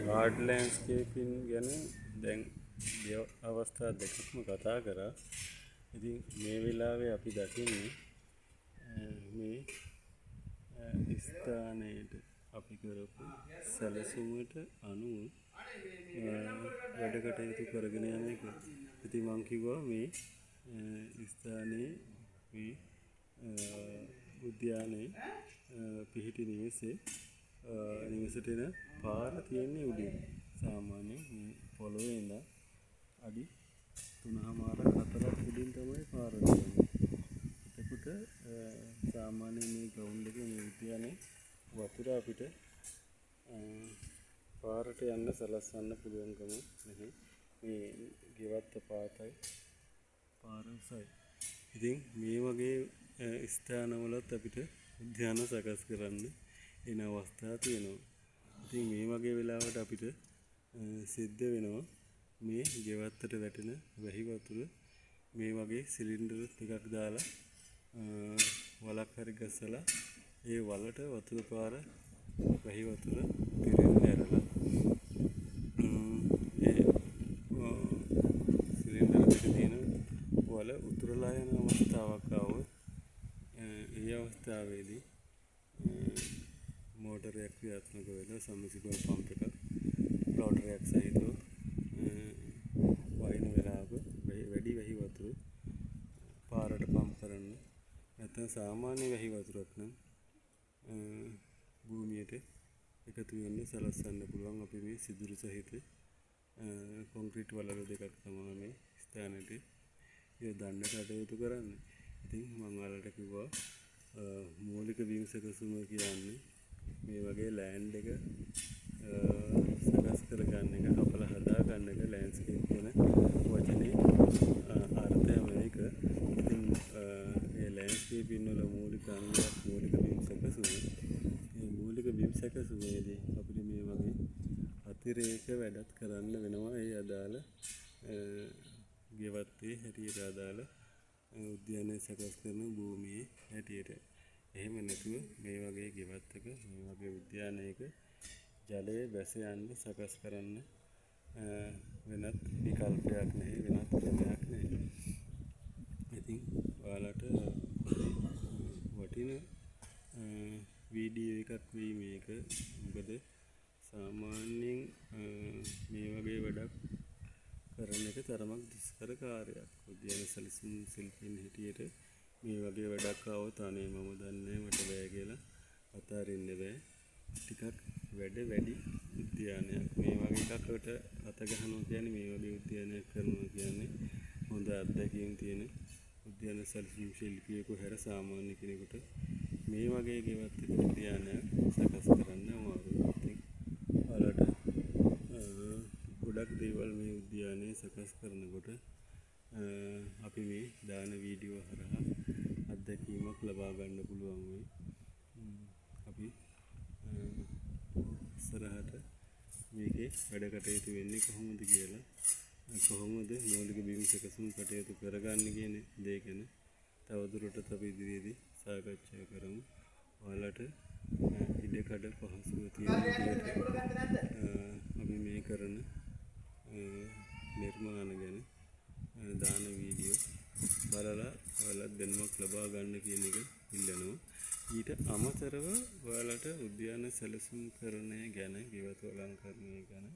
Guard landscaping ගැන දැන් අවස්ථා දෙකක්ම කතා කරා. ඉතින් මේ වෙලාවේ අපි දකින්නේ මේ ස්ථානයට අපි කරපු සැලසුමට අනුව වැඩ කටයුතු කරගෙන යන එක. ඉතින් මං කිව්වා මේ ස්ථානයේ මේ උද්‍යානයේ පිහිටි නිවසට එන පාර තියෙන්නේ උඩින්. සාමාන්‍යයෙන් මේ පොළොවේ ඉඳන් අඩි 3.5-4ක් උඩින් තමයි පාර තියෙන්නේ. එතකොට සාමාන්‍යයෙන් මේ ග්‍රවුන්ඩ් එකේ මේ උද්‍යානයේ වතුර අපිට පාරට යන්න සලස්වන්න පුළුවන්කම නැහැ. මේ ගෙවත්ත පාතයි පාර උසයි. ඉතින් මේ වගේ ස්ථානවලත් අපිට උද්‍යාන සකස් කරන්න එන අවස්ථා තියෙනවා. ඉතින් මේ වගේ වෙලාවට අපිට සිද්ධ වෙනවා මේ ගෙවත්තට වැටෙන වැහි වතුර මේ වගේ සිලින්ඩර් ටිකක් දාලා වලක් හරි ගසලා ඒ වලට වතුර පාර වැහි වතුර පිරෙන්න ඇරලා ඒ සිලින්ඩර් එක තියෙන වල උතුරලා යන අවස්ථාවක් ආවොත් ඒ අවස්ථාවේදී මෝටරයක් ක්‍රියාත්මක වෙලා සම්මිසිබල් පම්ප් එකක් රෝටරයක් සහිතව වයින් වෙලාවක වැඩි වැහි වතුර පාරට පම්ප් කරන්න. නැත්නම් සාමාන්‍ය වැහි වතුරක් නම් භූමියට එකතු වෙන්න සලස්වන්න පුළුවන්. අපි මේ සිදුරු සහිත කොන්ක්‍රීට් වලලු දෙකක් තමයි මේ ස්ථානෙට යොදන්න කටයුතු කරන්නේ. ඉතින් මම ඔයාලට කිව්වා මූලික බිම් සැකසුම කියන්නේ මේ වගේ ලෑන්ඩ් එක සකස් කරගන්න එක, කපලා හදා ගන්න එක ලෑන්ඩ්ස්කේප් කියන වචනේ අර්ථය මේක. ඉතින් මේ ලෑන්ඩ්ස්කේපින් වල මූලික අංගයක් මූලික බිම් සැකසුම. මේ මූලික බිම් සැකසුමේදී අපිට මේ වගේ අතිරේක වැඩත් කරන්න වෙනවා. ඒ අදාළ ගෙවත්තේ හැටියට අදාළ උද්‍යානය සකස් කරන භූමියේ හැටියට. එහෙම නැතුව මේ වගේ ගෙවත්තක මේ වගේ උද්‍යානයක ජලය බැස යන්න සකස් කරන්න වෙනත් විකල්පයක් නැහැ, වෙනත් ක්‍රමයක් නැහැ. ඉතින් ඔයාලට වටින වීඩියෝ එකක් වෙයි මේක. මොකද සාමාන්‍යයෙන් මේ වගේ වැඩක් කරන එක තරමක් දුෂ්කර කාර්යයක්. උද්‍යාන සැලසුම් ශිල්පීන් හැටියට මේ වගේ වැඩක් ආවොත් අනේ මම දන්නේ මට බෑ කියලා අතාරින්න බෑ. ටිකක් වැඩි උද්‍යානයක් මේ වගේ එකකට අත ගහනවා කියන්නේ, මේ වගේ උද්‍යානයක් කරනවා කියන්නේ හොඳ අත්දැකීම් තියෙන උද්‍යාන සැලසුම් ශිල්පියෙකු හැර සාමාන්‍ය කෙනෙකුට මේ වගේ ගෙවත්තක උද්‍යානයක් සකස් කරන්න අමාරුයි. ඉතින් ඔයාලට ගොඩක් දේවල් මේ උද්‍යානයේ සකස් කරනකොට අපි මේ දාන වීඩියෝ හරහා අත්දැකීමක් ලබා ගන්න පුළුවන් වෙයි. අපි ඉස්සරහට මේකේ වැඩ කටයුතු වෙන්නේ කොහොමද කියලා, කොහොමද මූලික බිම් සැකසුම් කටයුතු කරගන්නේ කියන දේ ගැන තවදුරටත් අපි ඉදිරියේදී සාකච්ඡා කරමු. ඔයාලට ඉඩකඩ පහසුව තියෙන විදිහට අපි මේ කරන නිර්මාණ ගැන දාන වීඩියෝ බලලා ඔයාලත් දැනුමක් ලබා ගන්න කියන එක ඉල්ලනවා. ඊට අමතරව ඔයාලට උද්‍යාන සැලසුම් කරණය ගැන, ගෙවතු අලංකරණය ගැන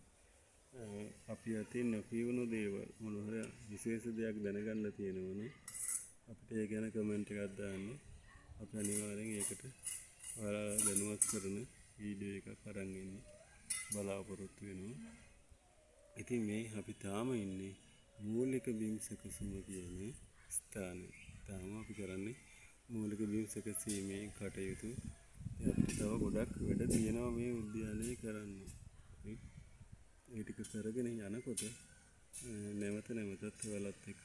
අපි අතින් නොකියවුණු දේවල් මොනවාද විශේෂ දෙයක් දැනගන්න තියෙනවනේ අපිට ඒ ගැන කමෙන්ට් එකක් දාන්න. අපි අනිවාර්යෙන් ඒකට ඔයාලා දැනුවත් කරන වීඩියෝ එකක් අරන් ඉන්න බලාපොරොත්තු වෙනවා. ඉතින් මේ අපි තාම ඉන්නේ මූලික බිම් සැකසුම කියන ස්ථානයේ. තාම අපි කරන්නේ මූලික බිම් සැකසීමේ කටයුතු. තව ගොඩක් වැඩ තියෙනවා මේ උද්‍යානයේ කරන්න. ඒ ටික කරගෙන යනකොට නැවතත් ඔයාලත් එක්ක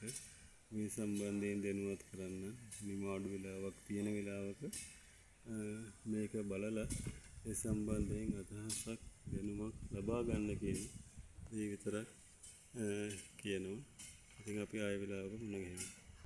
මේ සම්බන්ධයෙන් දැනුවත් කරන්න, නිමාඩු වෙලාවක් තියෙන වෙලාවක මේක බලලා ඒ සම්බන්ධයෙන් අදහසක් දැනුමක් ලබා ගන්න කියන දේ විතරක් කියනවා. ඉතින් අපි ආයෙ වෙලාවක මුණ ගැහෙමු.